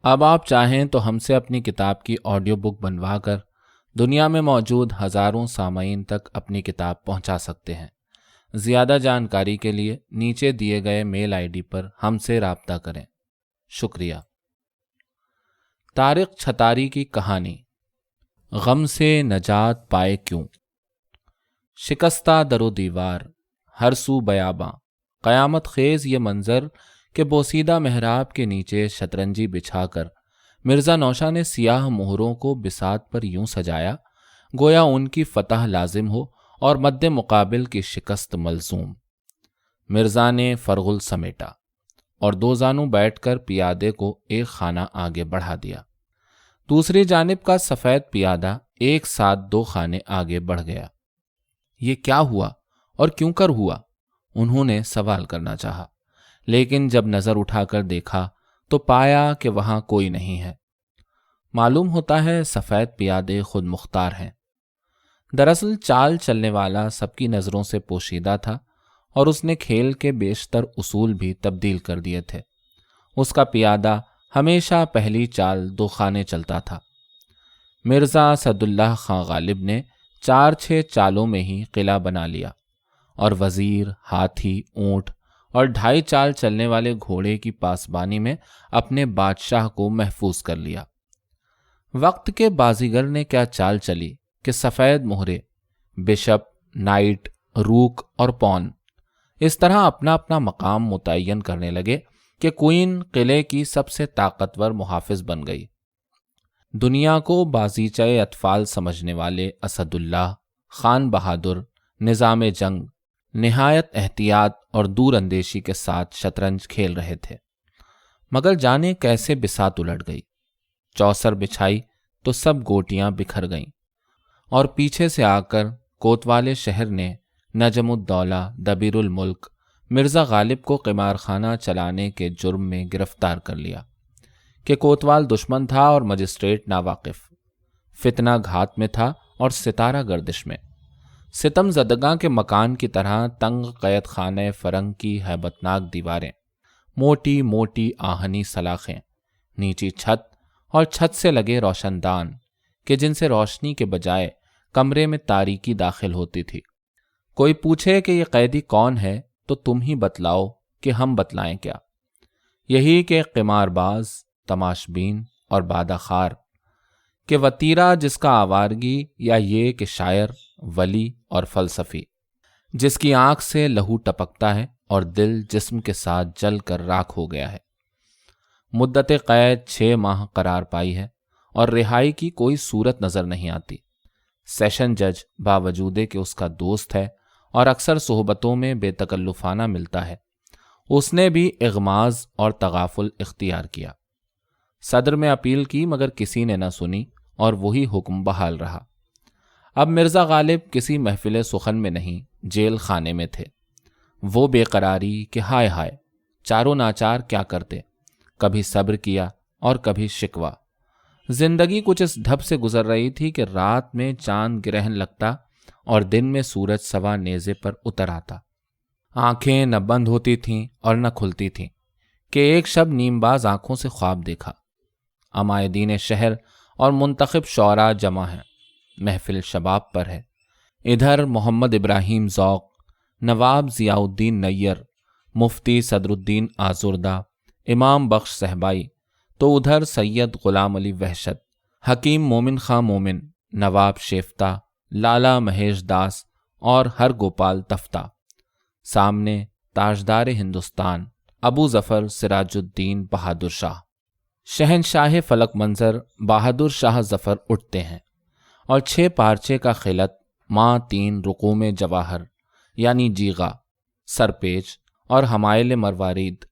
اب آپ چاہیں تو ہم سے اپنی کتاب کی آڈیو بک بنوا کر دنیا میں موجود ہزاروں سامعین تک اپنی کتاب پہنچا سکتے ہیں۔ زیادہ جانکاری کے لیے نیچے دیے گئے میل آئی ڈی پر ہم سے رابطہ کریں۔ شکریہ۔ طارق چھتاری کی کہانی غم سے نجات پائے کیوں۔ شکستہ در و دیوار، ہر سو بیاباں، قیامت خیز یہ منظر کہ بوسیدہ محراب کے نیچے شطرنجی بچھا کر مرزا نوشا نے سیاہ مہروں کو بساط پر یوں سجایا گویا ان کی فتح لازم ہو اور مد مقابل کی شکست ملزوم۔ مرزا نے فرغل سمیٹا اور دو زانوں بیٹھ کر پیادے کو ایک خانہ آگے بڑھا دیا۔ دوسری جانب کا سفید پیادہ ایک ساتھ دو خانے آگے بڑھ گیا۔ یہ کیا ہوا اور کیوں کر ہوا؟ انہوں نے سوال کرنا چاہا، لیکن جب نظر اٹھا کر دیکھا تو پایا کہ وہاں کوئی نہیں ہے۔ معلوم ہوتا ہے سفید پیادے خود مختار ہیں۔ دراصل چال چلنے والا سب کی نظروں سے پوشیدہ تھا اور اس نے کھیل کے بیشتر اصول بھی تبدیل کر دیے تھے۔ اس کا پیادہ ہمیشہ پہلی چال دو خانے چلتا تھا۔ مرزا اسداللہ خاں غالب نے 4-6 چالوں میں ہی قلعہ بنا لیا اور وزیر، ہاتھی، اونٹ اور 2.5 چال چلنے والے گھوڑے کی پاسبانی میں اپنے بادشاہ کو محفوظ کر لیا۔ وقت کے بازیگر نے کیا چال چلی کہ سفید مہرے بشپ، نائٹ، روک اور پون اس طرح اپنا اپنا مقام متعین کرنے لگے کہ کوئن قلعے کی سب سے طاقتور محافظ بن گئی۔ دنیا کو بازیچہ اطفال سمجھنے والے اسداللہ خان بہادر نظام جنگ نہایت احتیاط اور دور اندیشی کے ساتھ شطرنج کھیل رہے تھے، مگر جانے کیسے بساط الٹ گئی۔ چوسر بچھائی تو سب گوٹیاں بکھر گئیں اور پیچھے سے آ کر کوتوال شہر نے نجم الدولہ دبیر الملک مرزا غالب کو قمار خانہ چلانے کے جرم میں گرفتار کر لیا کہ کوتوال دشمن تھا اور مجسٹریٹ ناواقف، فتنہ گھات میں تھا اور ستارہ گردش میں۔ ستم زدگاں کے مکان کی طرح تنگ قید خانہ فرنگ کی ہیبتناک دیواریں، موٹی موٹی آہنی سلاخیں، نیچی چھت اور چھت سے لگے روشن دان کہ جن سے روشنی کے بجائے کمرے میں تاریکی داخل ہوتی تھی۔ کوئی پوچھے کہ یہ قیدی کون ہے تو تم ہی بتلاؤ کہ ہم بتلائیں کیا؟ یہی کہ قمار باز، تماش بین اور بادہ خار، کہ وطیرہ جس کا آوارگی، یا یہ کہ شاعر، ولی اور فلسفی جس کی آنکھ سے لہو ٹپکتا ہے اور دل جسم کے ساتھ جل کر راکھ ہو گیا ہے۔ مدت قید 6 ماہ قرار پائی ہے اور رہائی کی کوئی صورت نظر نہیں آتی۔ سیشن جج باوجود کہ اس کا دوست ہے اور اکثر صحبتوں میں بے تکلفانہ ملتا ہے، اس نے بھی اغماض اور تغافل اختیار کیا۔ صدر میں اپیل کی مگر کسی نے نہ سنی اور وہی حکم بحال رہا۔ اب مرزا غالب کسی محفل سخن میں نہیں، جیل خانے میں تھے۔ وہ بے قراری کہ ہائے ہائے چاروں ناچار کیا کرتے، کبھی صبر کیا اور کبھی شکوہ۔ زندگی کچھ اس ڈھب سے گزر رہی تھی کہ رات میں چاند گرہن لگتا اور دن میں سورج سوا نیزے پر اتر آتا۔ آنکھیں نہ بند ہوتی تھیں اور نہ کھلتی تھیں کہ ایک شب نیم باز آنکھوں سے خواب دیکھا۔ عمائدین شہر اور منتخب شعراء جمع ہیں، محفل شباب پر ہے۔ ادھر محمد ابراہیم ذوق، نواب ضیاء الدین نیر، مفتی صدر الدین آزردہ، امام بخش صہبائی، تو ادھر سید غلام علی وحشت، حکیم مومن خاں مومن، نواب شیفتہ، لالا مہیش داس اور ہر گوپال تفتہ۔ سامنے تاجدار ہندوستان ابو ظفر سراج الدین بہادر شاہ، شہنشاہ فلک منظر بہادر شاہ ظفر اٹھتے ہیں اور 6 پارچے کا خلعت ماں 3 رقوم جواہر یعنی جیغا، سرپیچ اور حمائل مروارید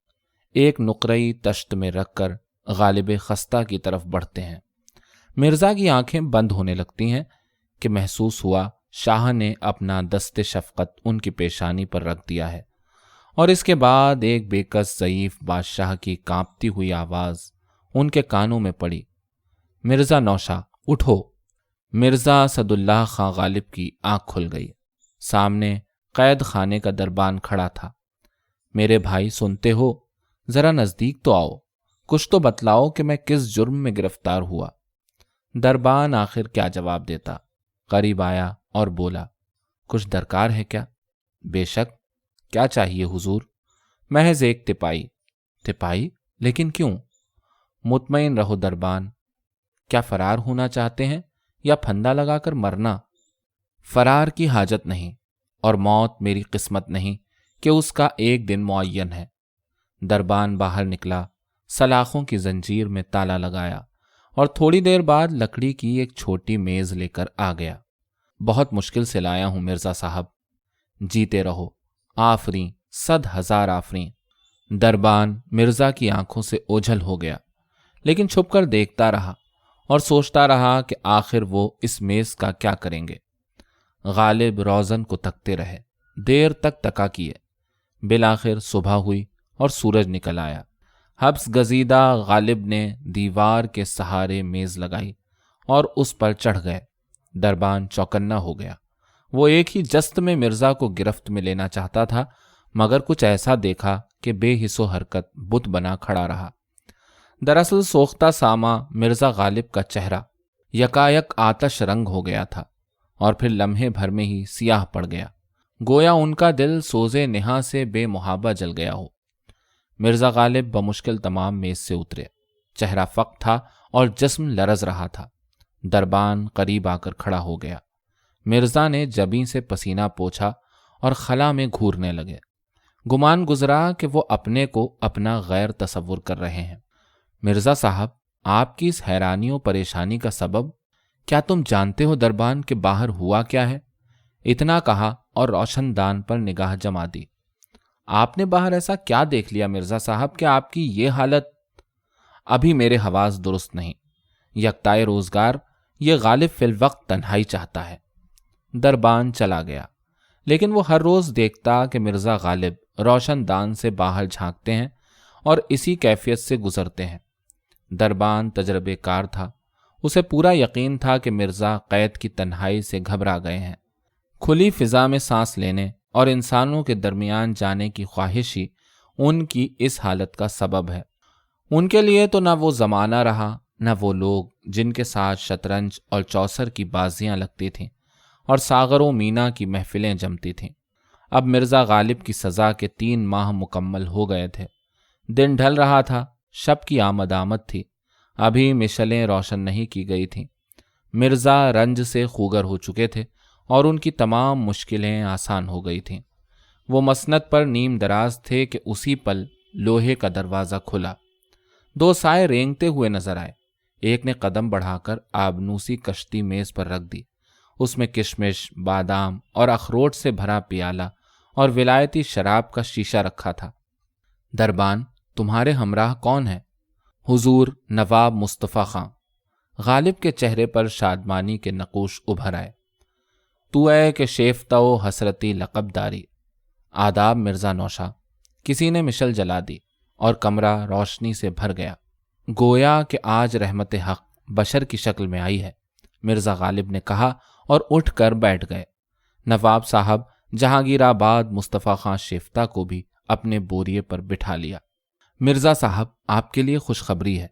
ایک نقرئی تشت میں رکھ کر غالب خستہ کی طرف بڑھتے ہیں۔ مرزا کی آنکھیں بند ہونے لگتی ہیں کہ محسوس ہوا شاہ نے اپنا دست شفقت ان کی پیشانی پر رکھ دیا ہے، اور اس کے بعد ایک بے کس ضعیف بادشاہ کی کانپتی ہوئی آواز ان کے کانوں میں پڑی، مرزا نوشا اٹھو۔ مرزا اسداللہ خاں غالب کی آنکھ کھل گئی۔ سامنے قید خانے کا دربان کھڑا تھا۔ میرے بھائی سنتے ہو؟ ذرا نزدیک تو آؤ، کچھ تو بتلاؤ کہ میں کس جرم میں گرفتار ہوا۔ دربان آخر کیا جواب دیتا؟ قریب آیا اور بولا، کچھ درکار ہے کیا؟ بے شک۔ کیا چاہیے حضور؟ محض ایک تپائی۔ تپائی؟ لیکن کیوں؟ مطمئن رہو دربان۔ کیا فرار ہونا چاہتے ہیں یا پھندا لگا کر مرنا؟ فرار کی حاجت نہیں، اور موت میری قسمت نہیں کہ اس کا ایک دن معین ہے۔ دربان باہر نکلا، سلاخوں کی زنجیر میں تالا لگایا اور تھوڑی دیر بعد لکڑی کی ایک چھوٹی میز لے کر آ گیا۔ بہت مشکل سے لایا ہوں مرزا صاحب۔ جیتے رہو، آفریں، 100,000 آفریں۔ دربان مرزا کی آنکھوں سے اوجھل ہو گیا، لیکن چھپ کر دیکھتا رہا اور سوچتا رہا کہ آخر وہ اس میز کا کیا کریں گے۔ غالب روزن کو تکتے رہے، دیر تک تکا کیے۔ بالآخر صبح ہوئی اور سورج نکل آیا۔ حبس گزیدہ غالب نے دیوار کے سہارے میز لگائی اور اس پر چڑھ گئے۔ دربان چوکنا ہو گیا۔ وہ ایک ہی جست میں مرزا کو گرفت میں لینا چاہتا تھا، مگر کچھ ایسا دیکھا کہ بے حس و حرکت بت بنا کھڑا رہا۔ دراصل سوختہ ساما مرزا غالب کا چہرہ یکایک آتش رنگ ہو گیا تھا اور پھر لمحے بھر میں ہی سیاہ پڑ گیا، گویا ان کا دل سوزے نہا سے بے محابہ جل گیا ہو۔ مرزا غالب بمشکل تمام میز سے اترے، چہرہ فق تھا اور جسم لرز رہا تھا۔ دربان قریب آ کر کھڑا ہو گیا۔ مرزا نے جبیں سے پسینہ پوچھا اور خلا میں گھورنے لگے۔ گمان گزرا کہ وہ اپنے کو اپنا غیر تصور کر رہے ہیں۔ مرزا صاحب، آپ کی اس حیرانی و پریشانی کا سبب کیا تم جانتے ہو دربان کہ باہر ہوا کیا ہے؟ اتنا کہا اور روشن دان پر نگاہ جما دی۔ آپ نے باہر ایسا کیا دیکھ لیا مرزا صاحب کہ آپ کی یہ حالت؟ ابھی میرے حواس درست نہیں۔ یکتائے روزگار یہ غالب فی الوقت تنہائی چاہتا ہے۔ دربان چلا گیا، لیکن وہ ہر روز دیکھتا کہ مرزا غالب روشن دان سے باہر جھانکتے ہیں اور اسی کیفیت سے گزرتے ہیں۔ دربان تجربے کار تھا، اسے پورا یقین تھا کہ مرزا قید کی تنہائی سے گھبرا گئے ہیں۔ کھلی فضا میں سانس لینے اور انسانوں کے درمیان جانے کی خواہش ہی ان کی اس حالت کا سبب ہے۔ ان کے لیے تو نہ وہ زمانہ رہا، نہ وہ لوگ جن کے ساتھ شطرنج اور چوسر کی بازیاں لگتی تھیں اور ساغر و مینا کی محفلیں جمتی تھیں۔ اب مرزا غالب کی سزا کے 3 ماہ مکمل ہو گئے تھے۔ دن ڈھل رہا تھا، شب کی آمد تھی، ابھی مشلیں روشن نہیں کی گئی تھیں۔ مرزا رنج سے خوگر ہو چکے تھے اور ان کی تمام مشکلیں آسان ہو گئی تھیں۔ وہ مسند پر نیم دراز تھے کہ اسی پل لوہے کا دروازہ کھلا۔ 2 سائے رینگتے ہوئے نظر آئے۔ ایک نے قدم بڑھا کر آبنوسی کشتی میز پر رکھ دی۔ اس میں کشمش، بادام اور اخروٹ سے بھرا پیالہ اور ولایتی شراب کا شیشہ رکھا تھا۔ دربان، تمہارے ہمراہ کون ہے؟ حضور نواب مصطفیٰ خاں۔ غالب کے چہرے پر شادمانی کے نقوش ابھر آئے۔ تو اے کہ شیفتہ و حسرتی لقب داری۔ آداب مرزا نوشا۔ کسی نے مشل جلا دی اور کمرہ روشنی سے بھر گیا، گویا کہ آج رحمت حق بشر کی شکل میں آئی ہے، مرزا غالب نے کہا اور اٹھ کر بیٹھ گئے۔ نواب صاحب جہانگیر آباد مصطفیٰ خاں شیفتہ کو بھی اپنے بوریے پر بٹھا لیا۔ مرزا صاحب، آپ کے لیے خوشخبری ہے۔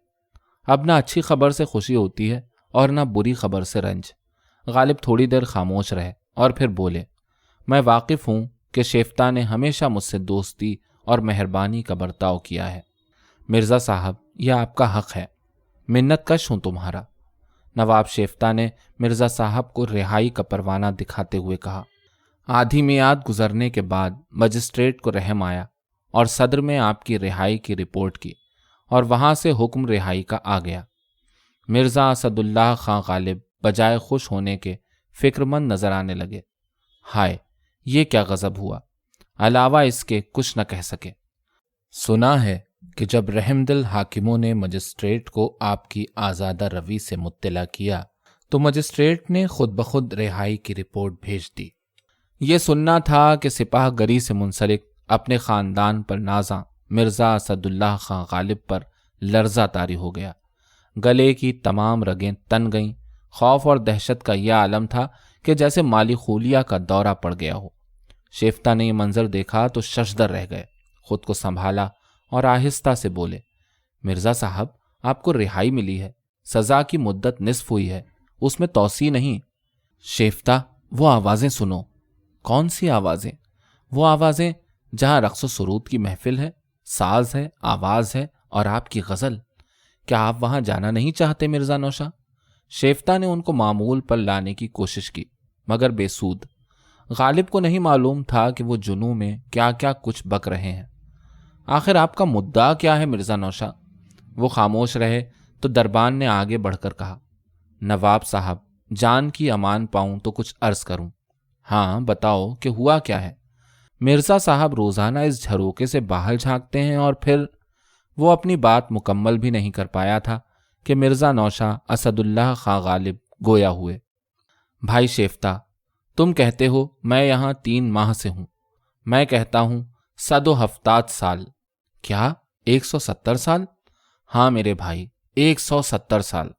اب نہ اچھی خبر سے خوشی ہوتی ہے اور نہ بری خبر سے رنج۔ غالب تھوڑی دیر خاموش رہے اور پھر بولے، میں واقف ہوں کہ شیفتہ نے ہمیشہ مجھ سے دوستی اور مہربانی کا برتاؤ کیا ہے۔ مرزا صاحب، یہ آپ کا حق ہے، منت کش ہوں تمہارا۔ نواب شیفتہ نے مرزا صاحب کو رہائی کا پروانہ دکھاتے ہوئے کہا۔ آدھی میعاد گزرنے کے بعد مجسٹریٹ کو رحم آیا اور صدر میں آپ کی رہائی کی رپورٹ کی اور وہاں سے حکم رہائی کا آ گیا۔ مرزا اسد اللہ خاں غالب بجائے خوش ہونے کے فکر مند نظر آنے لگے۔ ہائے، یہ کیا غضب ہوا! علاوہ اس کے کچھ نہ کہہ سکے۔ سنا ہے کہ جب رحم دل حاکموں نے مجسٹریٹ کو آپ کی آزادہ روی سے مطلع کیا تو مجسٹریٹ نے خود بخود رہائی کی رپورٹ بھیج دی۔ یہ سننا تھا کہ سپاہ گری سے منسلک اپنے خاندان پر نازاں مرزا اسد اللہ خاں غالب پر لرزہ طاری ہو گیا۔ گلے کی تمام رگیں تن گئیں۔ خوف اور دہشت کا یہ عالم تھا کہ جیسے مالی خولیہ کا دورہ پڑ گیا ہو۔ شیفتہ نے یہ منظر دیکھا تو ششدر رہ گئے، خود کو سنبھالا اور آہستہ سے بولے، مرزا صاحب، آپ کو رہائی ملی ہے، سزا کی مدت نصف ہوئی ہے، اس میں توسیع نہیں۔ شیفتہ، وہ آوازیں سنو۔ کون سی آوازیں؟ وہ آوازیں جہاں رقص و سرود کی محفل ہے، ساز ہے، آواز ہے اور آپ کی غزل۔ کیا آپ وہاں جانا نہیں چاہتے مرزا نوشا؟ شیفتہ نے ان کو معمول پر لانے کی کوشش کی مگر بے سود۔ غالب کو نہیں معلوم تھا کہ وہ جنوں میں کیا کیا کچھ بک رہے ہیں۔ آخر آپ کا مدعا کیا ہے مرزا نوشا؟ وہ خاموش رہے تو دربان نے آگے بڑھ کر کہا، نواب صاحب، جان کی امان پاؤں تو کچھ عرض کروں۔ ہاں بتاؤ کہ ہوا کیا ہے؟ مرزا صاحب روزانہ اس جھروکے سے باہر جھانکتے ہیں اور پھر… وہ اپنی بات مکمل بھی نہیں کر پایا تھا کہ مرزا نوشا اسد اللہ خاں غالب گویا ہوئے۔ بھائی شیفتہ، تم کہتے ہو میں یہاں 3 ماہ سے ہوں، میں کہتا ہوں 170 سال۔ کیا 170 سال؟ ہاں میرے بھائی، 170 سال۔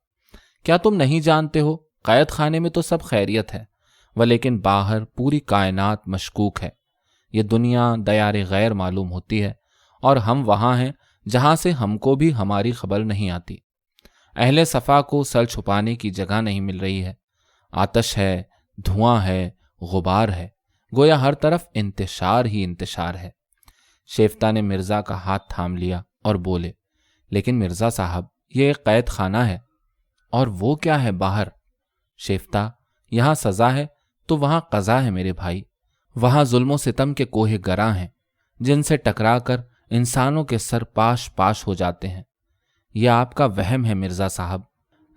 کیا تم نہیں جانتے ہو قید خانے میں تو سب خیریت ہے، ولیکن باہر پوری کائنات مشکوک ہے۔ یہ دنیا دیار غیر معلوم ہوتی ہے اور ہم وہاں ہیں جہاں سے ہم کو بھی ہماری خبر نہیں آتی۔ اہل صفا کو سر چھپانے کی جگہ نہیں مل رہی ہے، آتش ہے، دھواں ہے، غبار ہے، گویا ہر طرف انتشار ہی انتشار ہے۔ شیفتہ نے مرزا کا ہاتھ تھام لیا اور بولے، لیکن مرزا صاحب، یہ ایک قید خانہ ہے۔ اور وہ کیا ہے باہر؟ شیفتہ، یہاں سزا ہے تو وہاں قضا ہے میرے بھائی۔ وہاں ظلم و ستم کے کوہ گراں ہیں جن سے ٹکرا کر انسانوں کے سر پاش پاش ہو جاتے ہیں۔ یہ آپ کا وہم ہے مرزا صاحب۔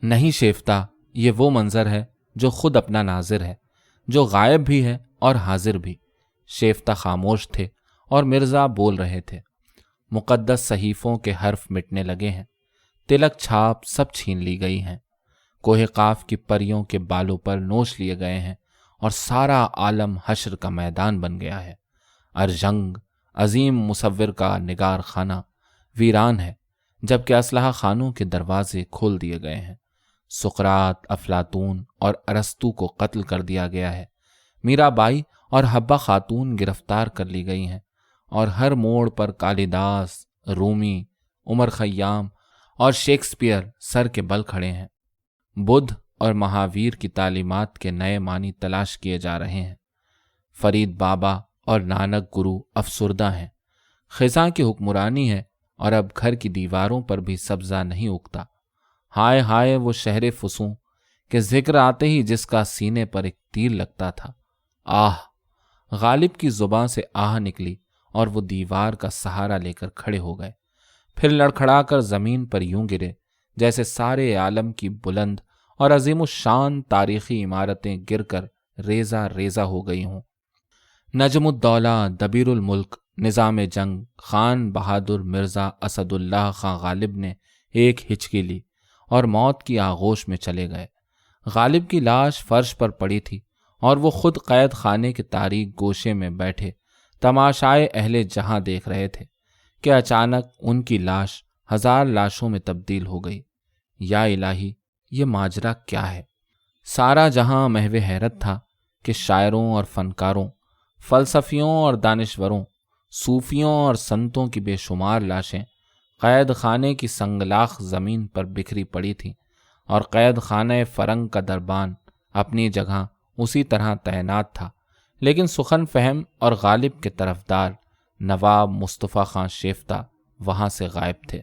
نہیں شیفتہ، یہ وہ منظر ہے جو خود اپنا ناظر ہے، جو غائب بھی ہے اور حاضر بھی۔ شیفتہ خاموش تھے اور مرزا بول رہے تھے۔ مقدس صحیفوں کے حرف مٹنے لگے ہیں، تلک چھاپ سب چھین لی گئی ہیں، کوہ قاف کی پریوں کے بالوں پر نوش لیے گئے ہیں اور سارا عالم حشر کا میدان بن گیا ہے۔ ارجنگ، عظیم مصور کا نگار خانہ، ویران ہے، جبکہ اسلحہ خانوں کے دروازے کھول دیے گئے ہیں۔ سقراط، افلاطون اور ارسطو کو قتل کر دیا گیا ہے، میرا بائی اور حبہ خاتون گرفتار کر لی گئی ہیں، اور ہر موڑ پر کالیداس، رومی، عمر خیام اور شیکسپیئر سر کے بل کھڑے ہیں۔ بدھ اور مہاویر کی تعلیمات کے نئے معنی تلاش کیے جا رہے ہیں۔ فرید بابا اور نانک گرو افسردہ ہیں، خزاں کی حکمرانی ہے اور اب گھر کی دیواروں پر بھی سبزہ نہیں اگتا۔ ہائے ہائے وہ شہر فسوں کہ ذکر آتے ہی جس کا سینے پر ایک تیر لگتا تھا۔ آہ! غالب کی زباں سے آہ نکلی اور وہ دیوار کا سہارا لے کر کھڑے ہو گئے، پھر لڑکھڑا کر زمین پر یوں گرے جیسے سارے عالم کی بلند اور عظیم الشان تاریخی عمارتیں گر کر ریزہ ریزہ ہو گئی ہوں۔ نجم الدولہ، دبیر الملک، نظام جنگ، خان بہادر مرزا اسد اللہ خاں غالب نے ایک ہچکی لی اور موت کی آغوش میں چلے گئے۔ غالب کی لاش فرش پر پڑی تھی اور وہ خود قید خانے کے تاریک گوشے میں بیٹھے تماشائے اہل جہاں دیکھ رہے تھے کہ اچانک ان کی لاش 1000 لاشوں میں تبدیل ہو گئی۔ یا الہی، یہ ماجرا کیا ہے؟ سارا جہاں محو حیرت تھا کہ شاعروں اور فنکاروں، فلسفیوں اور دانشوروں، صوفیوں اور سنتوں کی بے شمار لاشیں قید خانے کی سنگلاخ زمین پر بکھری پڑی تھیں، اور قید خانہ فرنگ کا دربان اپنی جگہ اسی طرح تعینات تھا، لیکن سخن فہم اور غالب کے طرفدار نواب مصطفیٰ خان شیفتہ وہاں سے غائب تھے۔